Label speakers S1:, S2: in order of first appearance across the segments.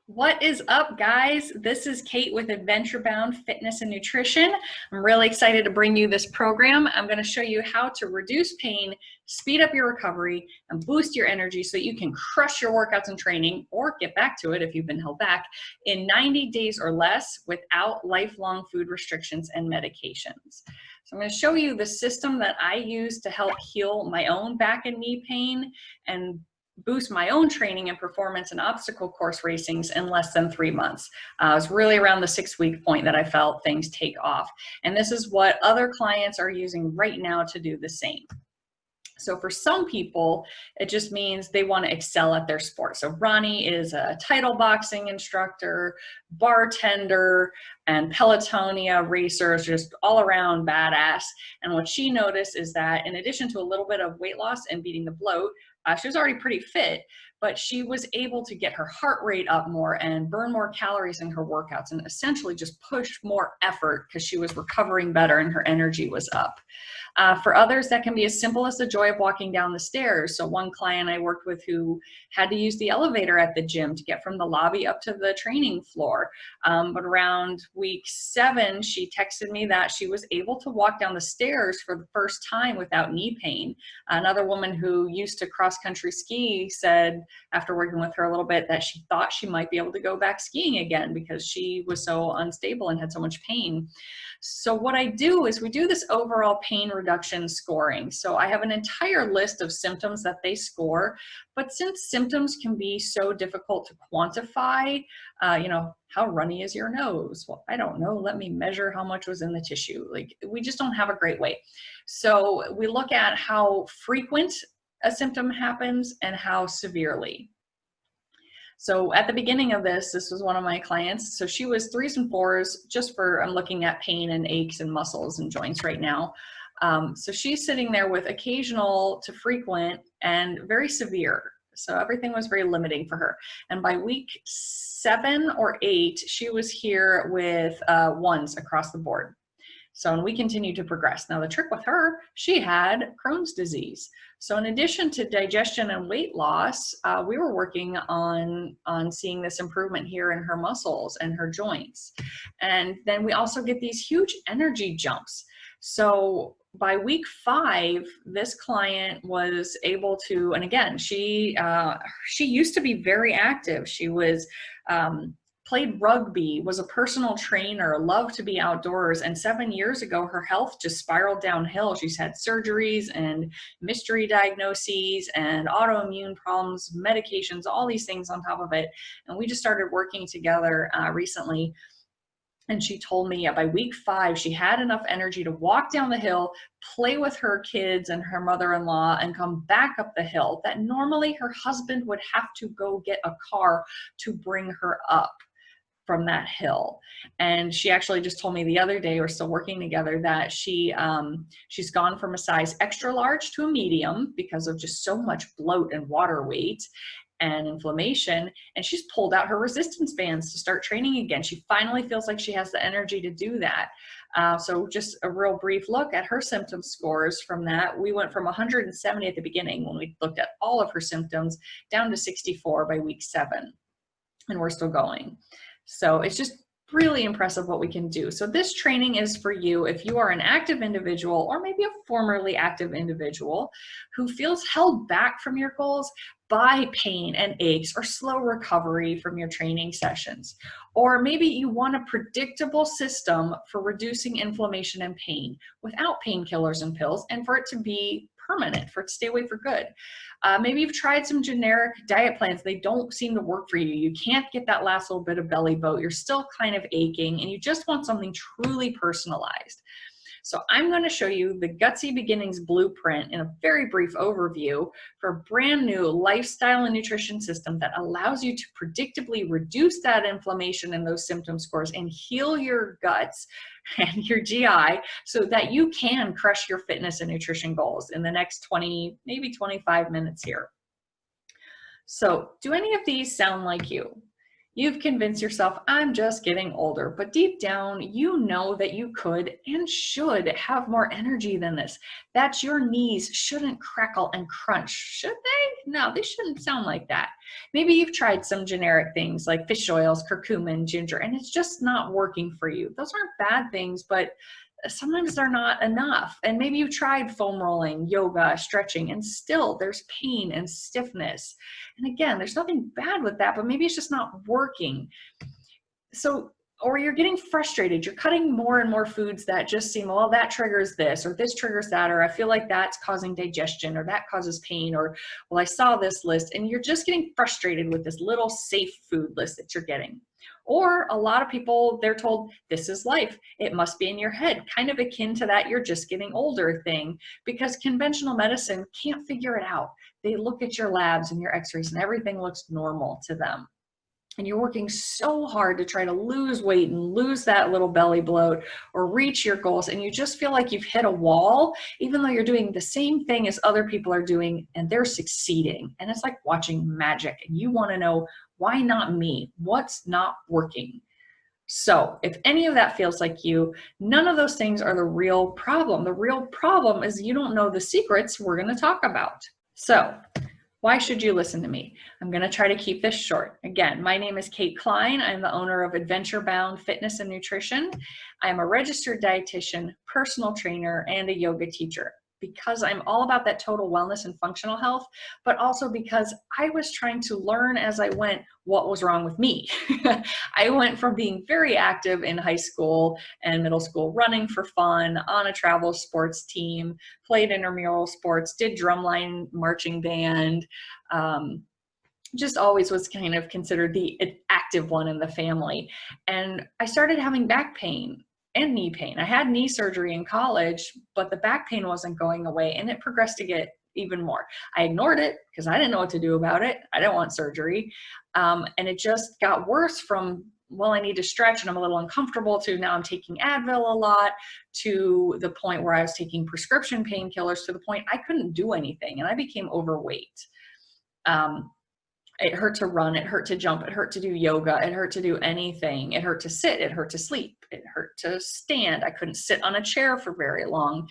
S1: What is up, guys? This is Kate with Adventure Bound Fitness and Nutrition. I'm really excited to bring you this program. I'm going to show you how to reduce pain, speed up your recovery, and boost your energy so you can crush your workouts and training or get back to it if you've been held back in 90 days or less without lifelong food restrictions and medications. So I'm going to show you the system that I use to help heal my own back and knee pain and boost my own training and performance in obstacle course racings in less than 3 months. It was really around the 6-week point that I felt things take off. And this is what other clients are using right now to do the same. So for some people, it just means they want to excel at their sport. So Ronnie is a title boxing instructor, bartender, and Pelotonia racer, just all around badass. And what she noticed is that in addition to a little bit of weight loss and beating the bloat, she was already pretty fit, but she was able to get her heart rate up more and burn more calories in her workouts and essentially just push more effort because she was recovering better and her energy was up. For others, that can be as simple as the joy of walking down the stairs. So one client I worked with who had to use the elevator at the gym to get from the lobby up to the training floor. But around week 7, she texted me that she was able to walk down the stairs for the first time without knee pain. Another woman who used to cross-country ski said, after working with her a little bit, that she thought she might be able to go back skiing again because she was so unstable and had so much pain. So what I do is we do this overall pain reduction scoring. So I have an entire list of symptoms that they score, but since symptoms can be so difficult to quantify, how runny is your nose? Well, I don't know. Let me measure how much was in the tissue. Like, we just don't have a great way. So we look at how frequent a symptom happens and how severely. So at the beginning of this was one of my clients. So she was 3s and 4s, I'm looking at pain and aches and muscles and joints right now. So she's sitting there with occasional to frequent and very severe. So everything was very limiting for her. And by week 7 or 8, she was here with 1s across the board. So, and we continued to progress. Now the trick with her, she had Crohn's disease. So in addition to digestion and weight loss, we were working on seeing this improvement here in her muscles and her joints. And then we also get these huge energy jumps. So by week 5, this client was able to, and again, she used to be very active. She was, played rugby, was a personal trainer, loved to be outdoors. And 7 years ago, her health just spiraled downhill. She's had surgeries and mystery diagnoses and autoimmune problems, medications, all these things on top of it. And we just started working together recently. And she told me by week 5, she had enough energy to walk down the hill, play with her kids and her mother-in-law, and come back up the hill that normally her husband would have to go get a car to bring her up from that hill. And she actually just told me the other day, we're still working together, that she's gone from a size extra large to a medium because of just so much bloat and water weight and inflammation, and she's pulled out her resistance bands to start training again. She finally feels like she has the energy to do that. So just a real brief look at her symptom scores from that. We went from 170 at the beginning when we looked at all of her symptoms down to 64 by week 7, and we're still going. So it's just really impressive what we can do. So this training is for you if you are an active individual or maybe a formerly active individual who feels held back from your goals by pain and aches or slow recovery from your training sessions. Or maybe you want a predictable system for reducing inflammation and pain without painkillers and pills, and for it to be permanent, for it to stay away for good. Maybe you've tried some generic diet plans. They don't seem to work for you. You can't get that last little bit of belly bloat. You're still kind of aching and you just want something truly personalized. So I'm going to show you the Gutsy Beginnings Blueprint in a very brief overview for a brand new lifestyle and nutrition system that allows you to predictably reduce that inflammation and those symptom scores and heal your guts and your GI so that you can crush your fitness and nutrition goals in the next 20, maybe 25 minutes here. So do any of these sound like you? You've convinced yourself, I'm just getting older, but deep down, you know that you could and should have more energy than this. That your knees shouldn't crackle and crunch, should they? No, they shouldn't sound like that. Maybe you've tried some generic things like fish oils, curcumin, ginger, and it's just not working for you. Those aren't bad things, but sometimes they're not enough. And maybe you've tried foam rolling, yoga, stretching, and still there's pain and stiffness. And again, there's nothing bad with that, but maybe it's just not working. So, or you're getting frustrated. You're cutting more and more foods that just seem, well, that triggers this, or this triggers that, or I feel like that's causing digestion, or that causes pain, or, well, I saw this list, and you're just getting frustrated with this little safe food list that you're getting. Or a lot of people, they're told, this is life. It must be in your head, kind of akin to that you're just getting older thing, because conventional medicine can't figure it out. They look at your labs and your x-rays and everything looks normal to them. And you're working so hard to try to lose weight and lose that little belly bloat or reach your goals, and you just feel like you've hit a wall, even though you're doing the same thing as other people are doing and they're succeeding. And it's like watching magic, and you want to know, why not me? What's not working? So if any of that feels like you, none of those things are the real problem. The real problem is you don't know the secrets we're going to talk about. So why should you listen to me? I'm going to try to keep this short. Again, my name is Kate Klein. I'm the owner of Adventure Bound Fitness and Nutrition. I'm a registered dietitian, personal trainer, and a yoga teacher, because I'm all about that total wellness and functional health, but also because I was trying to learn as I went what was wrong with me. I went from being very active in high school and middle school, running for fun, on a travel sports team, played intramural sports, did drumline marching band, just always was kind of considered the active one in the family. And I started having back pain and knee pain. I had knee surgery in college, but the back pain wasn't going away, and it progressed to get even more. I ignored it because I didn't know what to do about it. I didn't want surgery. And it just got worse from, well, I need to stretch and I'm a little uncomfortable, to now I'm taking Advil a lot, to the point where I was taking prescription painkillers, to the point I couldn't do anything, and I became overweight. It hurt to run, it hurt to jump, it hurt to do yoga, it hurt to do anything. It hurt to sit, it hurt to sleep, it hurt to stand. I couldn't sit on a chair for very long.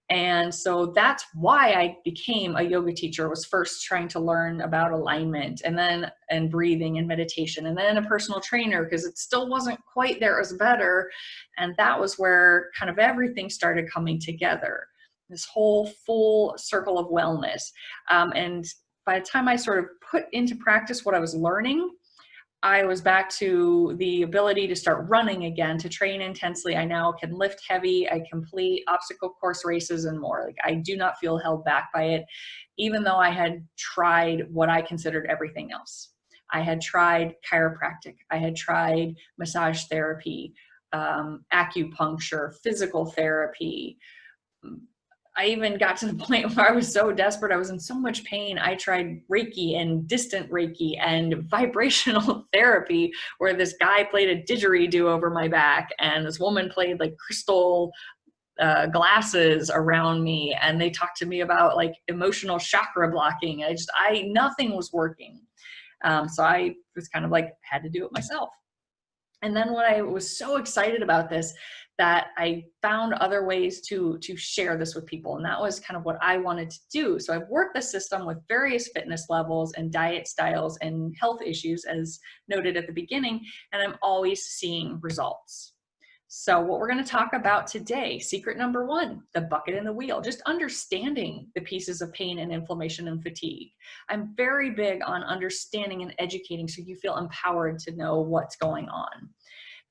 S1: And so that's why I became a yoga teacher. Was first trying to learn about alignment, and breathing and meditation, and then a personal trainer, because it still wasn't quite there as better. And that was where kind of everything started coming together, this whole full circle of wellness. And by the time I sort of put into practice what I was learning, I was back to the ability to start running again, to train intensely. I now can lift heavy, I complete obstacle course races and more. Like, I do not feel held back by it, even though I had tried what I considered everything else. I had tried chiropractic, I had tried massage therapy, acupuncture, physical therapy. I even got to the point where I was so desperate, I was in so much pain, I tried Reiki and distant Reiki and vibrational therapy, where this guy played a didgeridoo over my back and this woman played like crystal glasses around me, and they talked to me about like emotional chakra blocking. Nothing was working. So I was kind of like, had to do it myself. And then when I was so excited about this, that I found other ways to share this with people. And that was kind of what I wanted to do. So I've worked the system with various fitness levels and diet styles and health issues, as noted at the beginning, and I'm always seeing results. So what we're going to talk about today, secret number 1, the bucket and the wheel, just understanding the pieces of pain and inflammation and fatigue. I'm very big on understanding and educating so you feel empowered to know what's going on.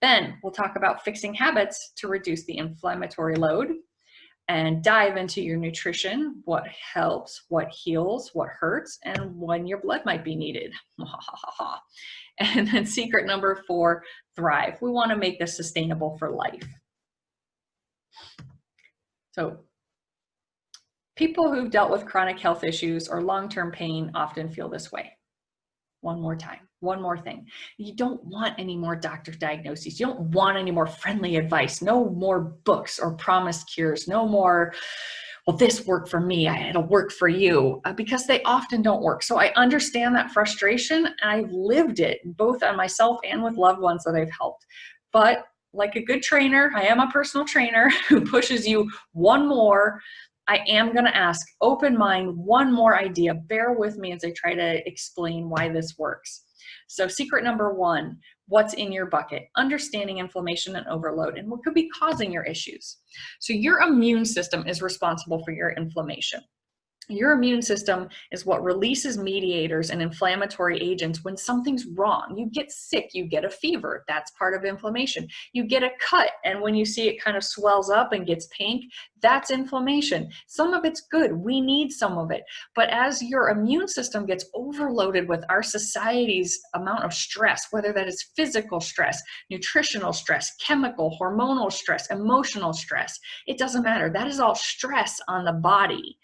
S1: Then we'll talk about fixing habits to reduce the inflammatory load, and dive into your nutrition, what helps, what heals, what hurts, and when your blood might be needed. And then secret number 4, thrive. We want to make this sustainable for life. So people who've dealt with chronic health issues or long-term pain often feel this way. One more time, one more thing. You don't want any more doctor diagnoses. You don't want any more friendly advice. No more books or promised cures. No more, well, this worked for me, it'll work for you, because they often don't work. So I understand that frustration, and I've lived it both on myself and with loved ones that I've helped. But like a good trainer, I am a personal trainer who pushes you one more. I am going to ask, open mind, one more idea. Bear with me as I try to explain why this works. So secret number one, what's in your bucket? Understanding inflammation and overload and what could be causing your issues. So your immune system is responsible for your inflammation. Your immune system is what releases mediators and inflammatory agents when something's wrong. You get sick, you get a fever, that's part of inflammation. You get a cut, and when you see it kind of swells up and gets pink, that's inflammation. Some of it's good, we need some of it. But as your immune system gets overloaded with our society's amount of stress, whether that is physical stress, nutritional stress, chemical, hormonal stress, emotional stress, it doesn't matter. That is all stress on the body.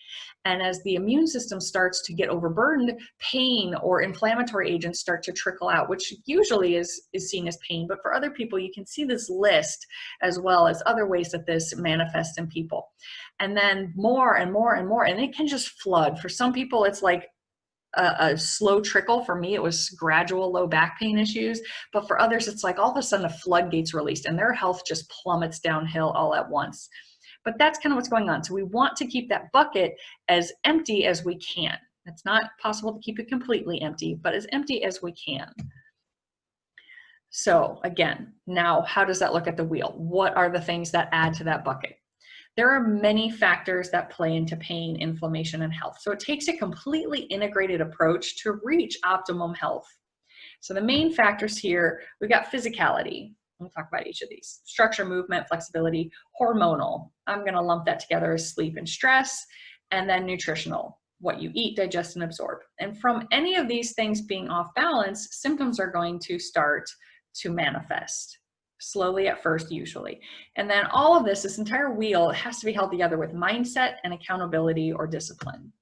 S1: And as the immune system starts to get overburdened, pain or inflammatory agents start to trickle out, which usually is seen as pain. But for other people, you can see this list as well as other ways that this manifests in people. And then more and more and more, and it can just flood. For some people, it's like a slow trickle. For me, it was gradual low back pain issues. But for others, it's like all of a sudden a floodgate's released and their health just plummets downhill all at once. But that's kind of what's going on. So we want to keep that bucket as empty as we can. It's not possible to keep it completely empty, but as empty as we can. So again, now how does that look at the wheel? What are the things that add to that bucket? There are many factors that play into pain, inflammation, and health. So it takes a completely integrated approach to reach optimum health. So the main factors here, we've got physicality. We'll talk about each of these. Structure, movement, flexibility, hormonal. I'm going to lump that together as sleep and stress, and then nutritional, what you eat, digest, and absorb. And from any of these things being off balance, symptoms are going to start to manifest. Slowly at first, usually. And then all of this entire wheel has to be held together with mindset and accountability or discipline.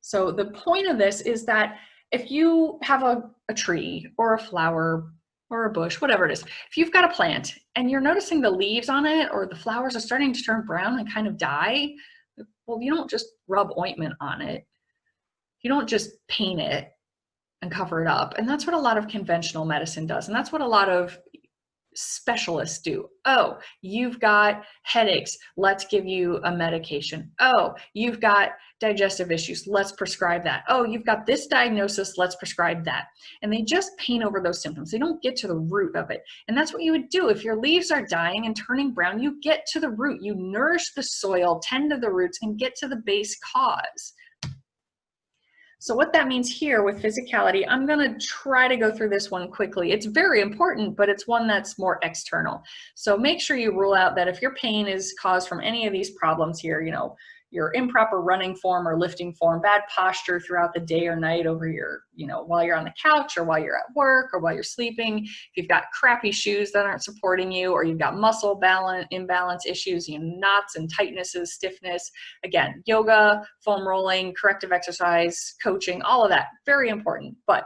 S1: So the point of this is that if you have a tree or a flower or a bush, whatever it is, if you've got a plant and you're noticing the leaves on it or the flowers are starting to turn brown and kind of die, well, you don't just rub ointment on it. You don't just paint it and cover it up. And that's what a lot of conventional medicine does. And that's what a lot of specialists do. Oh, you've got headaches, let's give you a medication. Oh, you've got digestive issues, let's prescribe that. Oh, you've got this diagnosis, let's prescribe that. And they just paint over those symptoms. They don't get to the root of it. And that's what you would do if your leaves are dying and turning brown. You get to the root, you nourish the soil, tend to the roots, and get to the base cause. So what that means here with physicality, I'm going to try to go through this one quickly. It's very important, but it's one that's more external. So make sure you rule out that if your pain is caused from any of these problems here, you know, your improper running form or lifting form, bad posture throughout the day or night over your, you know, while you're on the couch or while you're at work or while you're sleeping, if you've got crappy shoes that aren't supporting you, or you've got muscle balance, imbalance issues, you know, knots and tightnesses, stiffness, again, yoga, foam rolling, corrective exercise, coaching, all of that, very important, but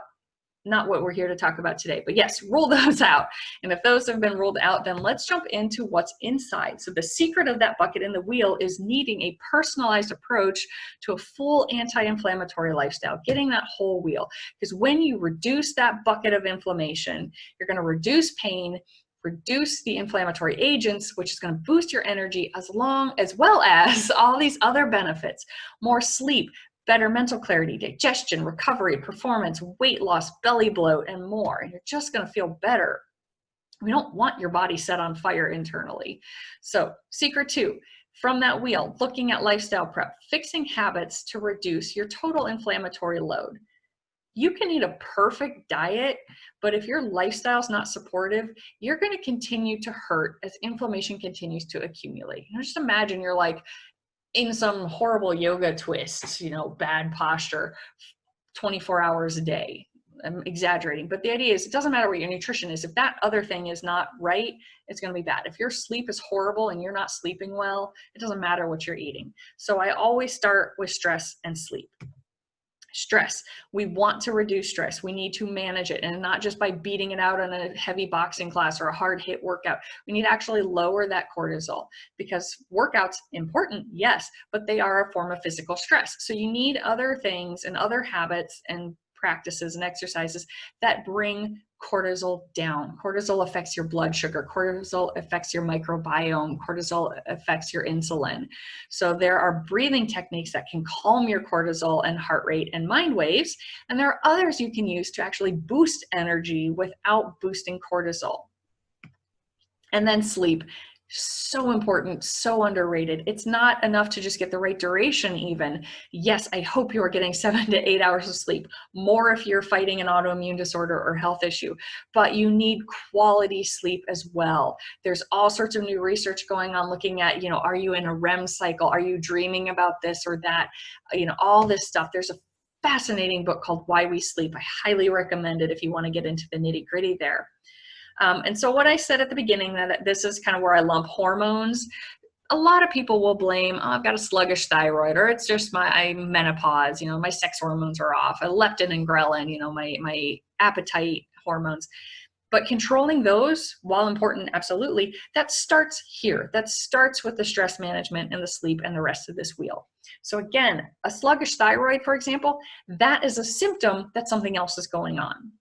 S1: not what we're here to talk about today. But yes, rule those out. And if those have been ruled out, then let's jump into what's inside. So the secret of that bucket in the wheel is needing a personalized approach to a full anti-inflammatory lifestyle, getting that whole wheel. Because when you reduce that bucket of inflammation, you're going to reduce pain, reduce the inflammatory agents, which is going to boost your energy, as well as all these other benefits, more sleep, better mental clarity, digestion, recovery, performance, weight loss, belly bloat, and more. And you're just going to feel better. We don't want your body set on fire internally. So secret 2, from that wheel, looking at lifestyle prep, fixing habits to reduce your total inflammatory load. You can eat a perfect diet, but if your lifestyle's not supportive, you're going to continue to hurt as inflammation continues to accumulate. You know, just imagine you're like in some horrible yoga twists, you know, bad posture, 24 hours a day. I'm exaggerating, but the idea is it doesn't matter what your nutrition is. If that other thing is not right, it's going to be bad. If your sleep is horrible and you're not sleeping well, it doesn't matter what you're eating. So I always start with stress and sleep. Stress. We want to reduce stress. We need to manage it, and not just by beating it out in a heavy boxing class or a hard hit workout. We need to actually lower that cortisol, because workouts important, yes, but they are a form of physical stress. So you need other things and other habits and practices and exercises that bring cortisol down. Cortisol affects your blood sugar. Cortisol affects your microbiome. Cortisol affects your insulin. So there are breathing techniques that can calm your cortisol and heart rate and mind waves. And there are others you can use to actually boost energy without boosting cortisol. And then sleep. So important, so underrated. It's not enough to just get the right duration even. Yes, I hope you are getting 7 to 8 hours of sleep, more if you're fighting an autoimmune disorder or health issue, but you need quality sleep as well. There's all sorts of new research going on looking at, are you in a REM cycle? Are you dreaming about this or that? All this stuff. There's a fascinating book called Why We Sleep. I highly recommend it if you want to get into the nitty-gritty there. And so what I said at the beginning, that this is kind of where I lump hormones. A lot of people will blame, I've got a sluggish thyroid, or it's just my menopause, my sex hormones are off, leptin and ghrelin, my appetite hormones. But controlling those, while important, absolutely, that starts here. That starts with the stress management and the sleep and the rest of this wheel. So again, a sluggish thyroid, for example, that is a symptom that something else is going on.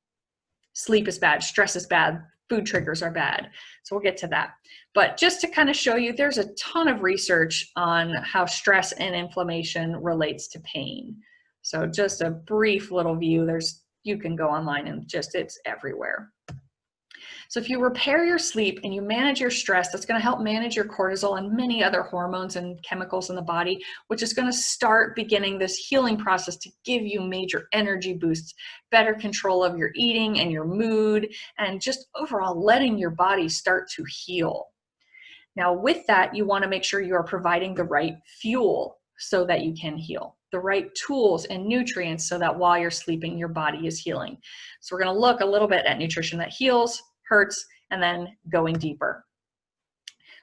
S1: Sleep is bad, stress is bad, food triggers are bad. So we'll get to that. But just to kind of show you, there's a ton of research on how stress and inflammation relates to pain. So just a brief little view, you can go online and it's everywhere. So if you repair your sleep and you manage your stress, that's going to help manage your cortisol and many other hormones and chemicals in the body, which is going to start beginning this healing process to give you major energy boosts, better control of your eating and your mood, and just overall letting your body start to heal. Now, with that, you want to make sure you are providing the right fuel so that you can heal, the right tools and nutrients so that while you're sleeping, your body is healing. So we're going to look a little bit at nutrition that heals, hurts, and then going deeper.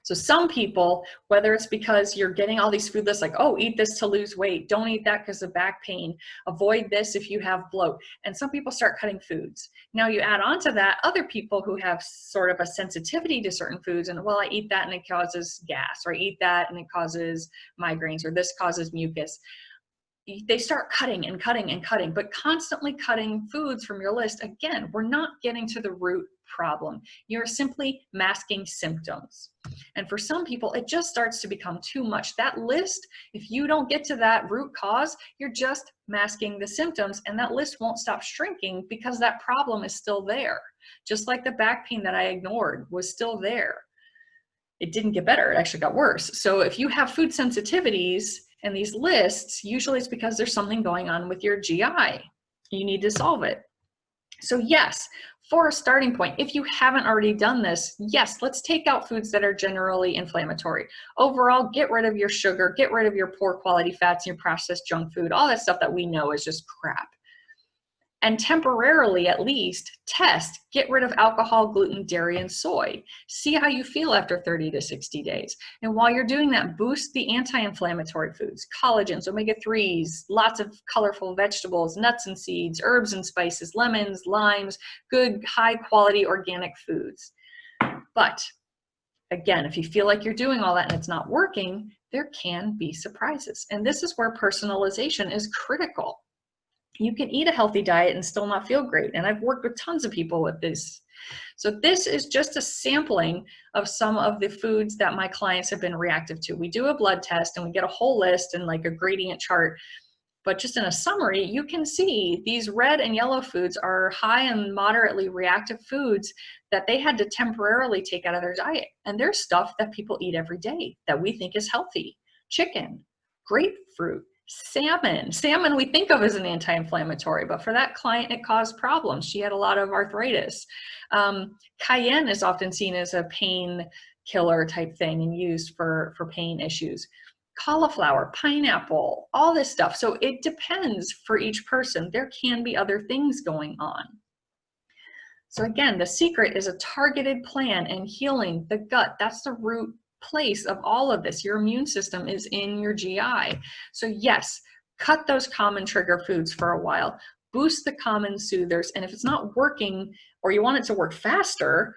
S1: So some people, whether it's because you're getting all these food lists like, oh, eat this to lose weight, don't eat that because of back pain, avoid this if you have bloat, and some people start cutting foods. Now you add on to that other people who have sort of a sensitivity to certain foods, and well, I eat that and it causes gas, or I eat that and it causes migraines, or this causes mucus. They start cutting and cutting and cutting, but constantly cutting foods from your list. Again, we're not getting to the root problem. You're simply masking symptoms. And for some people, it just starts to become too much. That list, if you don't get to that root cause, you're just masking the symptoms, and that list won't stop shrinking because that problem is still there. Just like the back pain that I ignored was still there. It didn't get better, it actually got worse. So if you have food sensitivities and these lists, usually it's because there's something going on with your GI. You need to solve it. So yes, for a starting point, if you haven't already done this, yes, let's take out foods that are generally inflammatory. Overall, get rid of your sugar, get rid of your poor quality fats, your processed junk food, all that stuff that we know is just crap. And temporarily, at least, get rid of alcohol, gluten, dairy, and soy. See how you feel after 30 to 60 days. And while you're doing that, boost the anti-inflammatory foods, collagens, omega-3s, lots of colorful vegetables, nuts and seeds, herbs and spices, lemons, limes, good, high-quality organic foods. But again, if you feel like you're doing all that and it's not working, there can be surprises. And this is where personalization is critical. You can eat a healthy diet and still not feel great. And I've worked with tons of people with this. So this is just a sampling of some of the foods that my clients have been reactive to. We do a blood test and we get a whole list and like a gradient chart. But just in a summary, you can see these red and yellow foods are high and moderately reactive foods that they had to temporarily take out of their diet. And there's stuff that people eat every day that we think is healthy. Chicken, grapefruit, salmon. Salmon we think of as an anti-inflammatory, but for that client, it caused problems. She had a lot of arthritis. Cayenne is often seen as a pain killer type thing and used for pain issues. Cauliflower, pineapple, all this stuff. So it depends for each person. There can be other things going on. So again, the secret is a targeted plan and healing the gut. That's the root place of all of this. Your immune system is in your GI. So yes, Cut those common trigger foods for a while. Boost the common soothers. And if it's not working or you want it to work faster,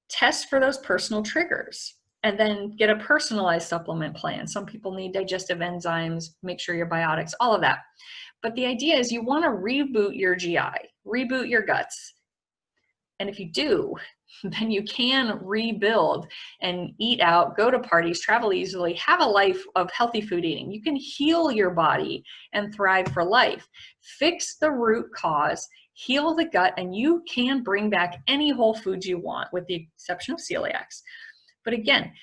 S1: test for those personal triggers and then get a personalized supplement plan. Some people need digestive enzymes, make sure your biotics, all of that. But the idea is you want to reboot your GI, reboot your guts. And if you do, then you can rebuild and eat out, go to parties, travel easily, have a life of healthy food eating. You can heal your body and thrive for life. Fix the root cause, heal the gut, and you can bring back any whole foods you want, with the exception of celiacs. But again,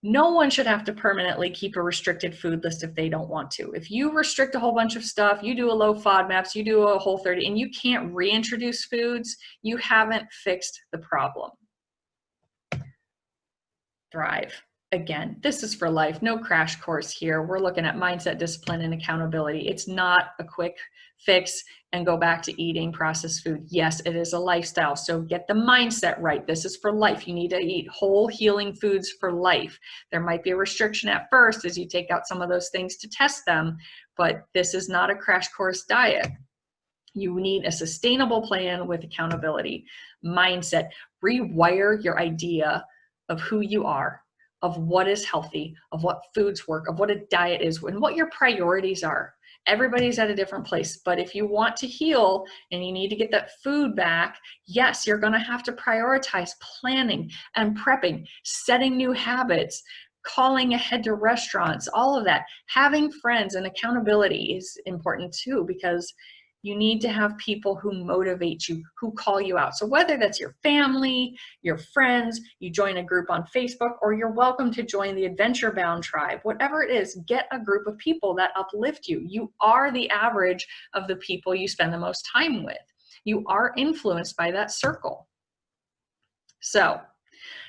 S1: no one should have to permanently keep a restricted food list if they don't want to. If you restrict a whole bunch of stuff, you do a low FODMAPs, you do a Whole30, and you can't reintroduce foods, you haven't fixed the problem. Thrive. Again, this is for life. No crash course here. We're looking at mindset, discipline, and accountability. It's not a quick fix and go back to eating processed food. Yes, it is a lifestyle. So get the mindset right. This is for life. You need to eat whole healing foods for life. There might be a restriction at first as you take out some of those things to test them, but this is not a crash course diet. You need a sustainable plan with accountability, mindset, rewire your idea of who you are, of what is healthy, of what foods work, of what a diet is, and what your priorities are. Everybody's at a different place, but if you want to heal and you need to get that food back, yes, you're going to have to prioritize planning and prepping, setting new habits, calling ahead to restaurants, all of that. Having friends and accountability is important too, because you need to have people who motivate you, who call you out. So whether that's your family, your friends, you join a group on Facebook, or you're welcome to join the Adventure Bound tribe, whatever it is, get a group of people that uplift you. You are the average of the people you spend the most time with. You are influenced by that circle. So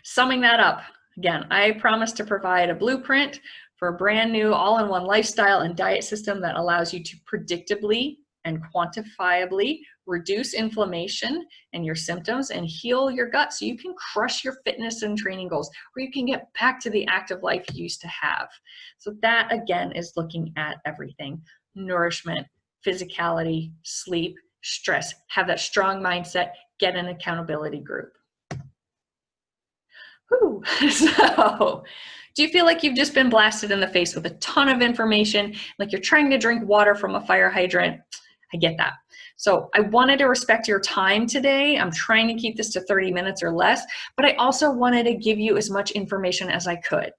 S1: summing that up, again, I promise to provide a blueprint for a brand new all-in-one lifestyle and diet system that allows you to predictably and quantifiably reduce inflammation and your symptoms and heal your gut so you can crush your fitness and training goals, or you can get back to the active life you used to have. So that again is looking at everything: nourishment, physicality, sleep, stress. Have that strong mindset, get an accountability group. Whew. So do you feel like you've just been blasted in the face with a ton of information, like you're trying to drink water from a fire hydrant? I get that. So I wanted to respect your time today. I'm trying to keep this to 30 minutes or less, but I also wanted to give you as much information as I could,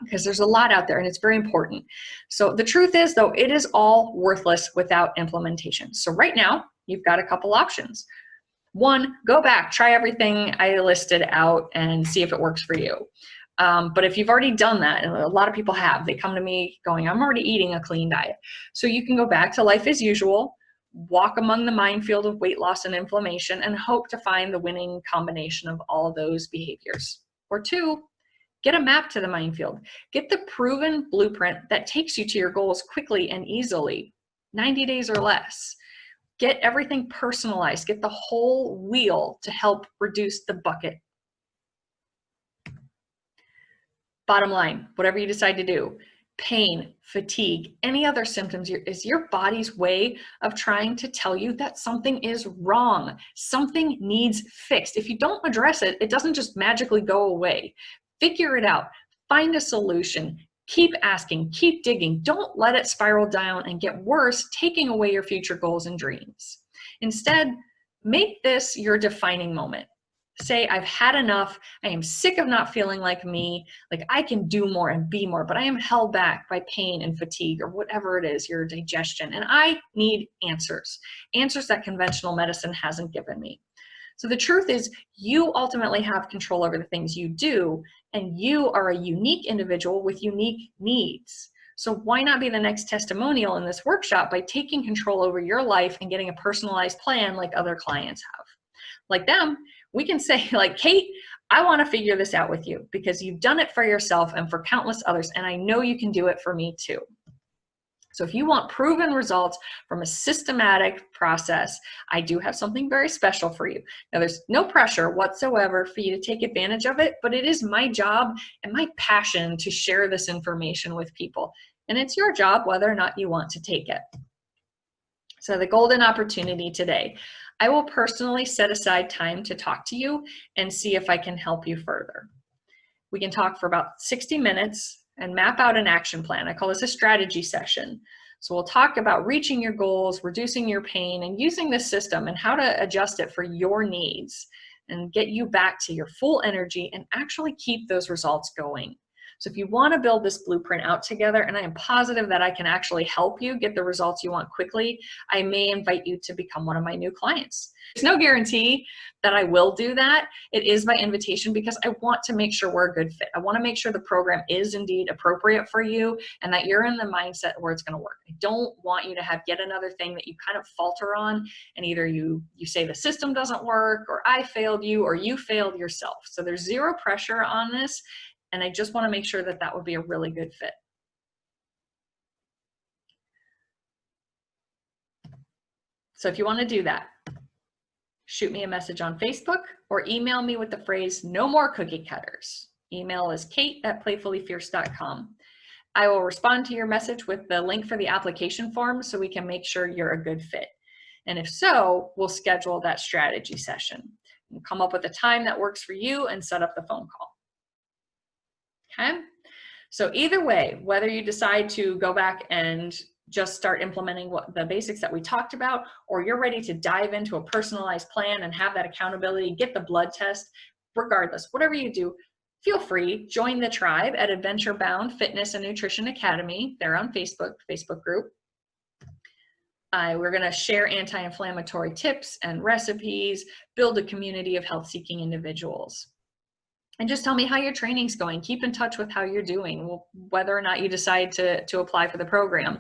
S1: because there's a lot out there and it's very important. So the truth is, though, it is all worthless without implementation. So right now, you've got a couple options. One, go back, try everything I listed out and see if it works for you. But if you've already done that, and a lot of people have, they come to me going, I'm already eating a clean diet. So you can go back to life as usual, walk among the minefield of weight loss and inflammation, and hope to find the winning combination of all of those behaviors. Or two, get a map to the minefield. Get the proven blueprint that takes you to your goals quickly and easily, 90 days or less. Get everything personalized. Get the whole wheel to help reduce the bucket. Bottom line, whatever you decide to do, pain, fatigue, any other symptoms is your body's way of trying to tell you that something is wrong. Something needs fixed. If you don't address it, it doesn't just magically go away. Figure it out. Find a solution. Keep asking, keep digging. Don't let it spiral down and get worse, taking away your future goals and dreams. Instead, make this your defining moment. Say, I've had enough. I am sick of not feeling like me. Like I can do more and be more, but I am held back by pain and fatigue or whatever it is, your digestion. And I need answers, answers that conventional medicine hasn't given me. So the truth is, you ultimately have control over the things you do, and you are a unique individual with unique needs. So why not be the next testimonial in this workshop by taking control over your life and getting a personalized plan like other clients have? Like them, we can say, like, Kate, I want to figure this out with you because you've done it for yourself and for countless others, and I know you can do it for me too. So if you want proven results from a systematic process, I do have something very special for you. Now, there's no pressure whatsoever for you to take advantage of it, but it is my job and my passion to share this information with people. and it's your job whether or not you want to take it. So the golden opportunity today, I will personally set aside time to talk to you and see if I can help you further. We can talk for about 60 minutes and map out an action plan. I call this a strategy session. So we'll talk about reaching your goals, reducing your pain, and using this system and how to adjust it for your needs and get you back to your full energy and actually keep those results going. So if you want to build this blueprint out together, and I am positive that I can actually help you get the results you want quickly, I may invite you to become one of my new clients. There's no guarantee that I will do that. It is my invitation because I want to make sure we're a good fit. I want to make sure the program is indeed appropriate for you and that you're in the mindset where it's going to work. I don't want you to have yet another thing that you kind of falter on, and either you say the system doesn't work, or I failed you, or you failed yourself. So there's zero pressure on this. And I just want to make sure that that would be a really good fit. So if you want to do that, shoot me a message on Facebook or email me with the phrase, "No more cookie cutters." Email is kate@playfullyfierce.com. I will respond to your message with the link for the application form so we can make sure you're a good fit. And if so, we'll schedule that strategy session. We'll come up with a time that works for you and set up the phone call. Okay, so either way, whether you decide to go back and just start implementing the basics that we talked about, or you're ready to dive into a personalized plan and have that accountability, get the blood test, regardless, whatever you do, feel free, join the tribe at Adventure Bound Fitness and Nutrition Academy. They're on Facebook group. We're going to share anti-inflammatory tips and recipes, build a community of health-seeking individuals. And just tell me how your training's going. Keep in touch with how you're doing, whether or not you decide to apply for the program.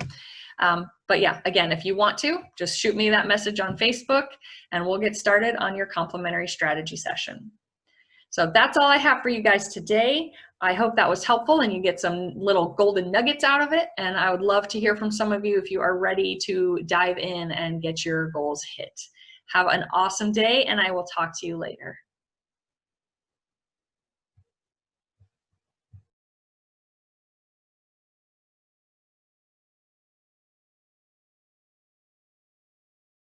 S1: But yeah, again, if you want to, just shoot me that message on Facebook and we'll get started on your complimentary strategy session. So that's all I have for you guys today. I hope that was helpful and you get some little golden nuggets out of it. And I would love to hear from some of you if you are ready to dive in and get your goals hit. Have an awesome day, and I will talk to you later.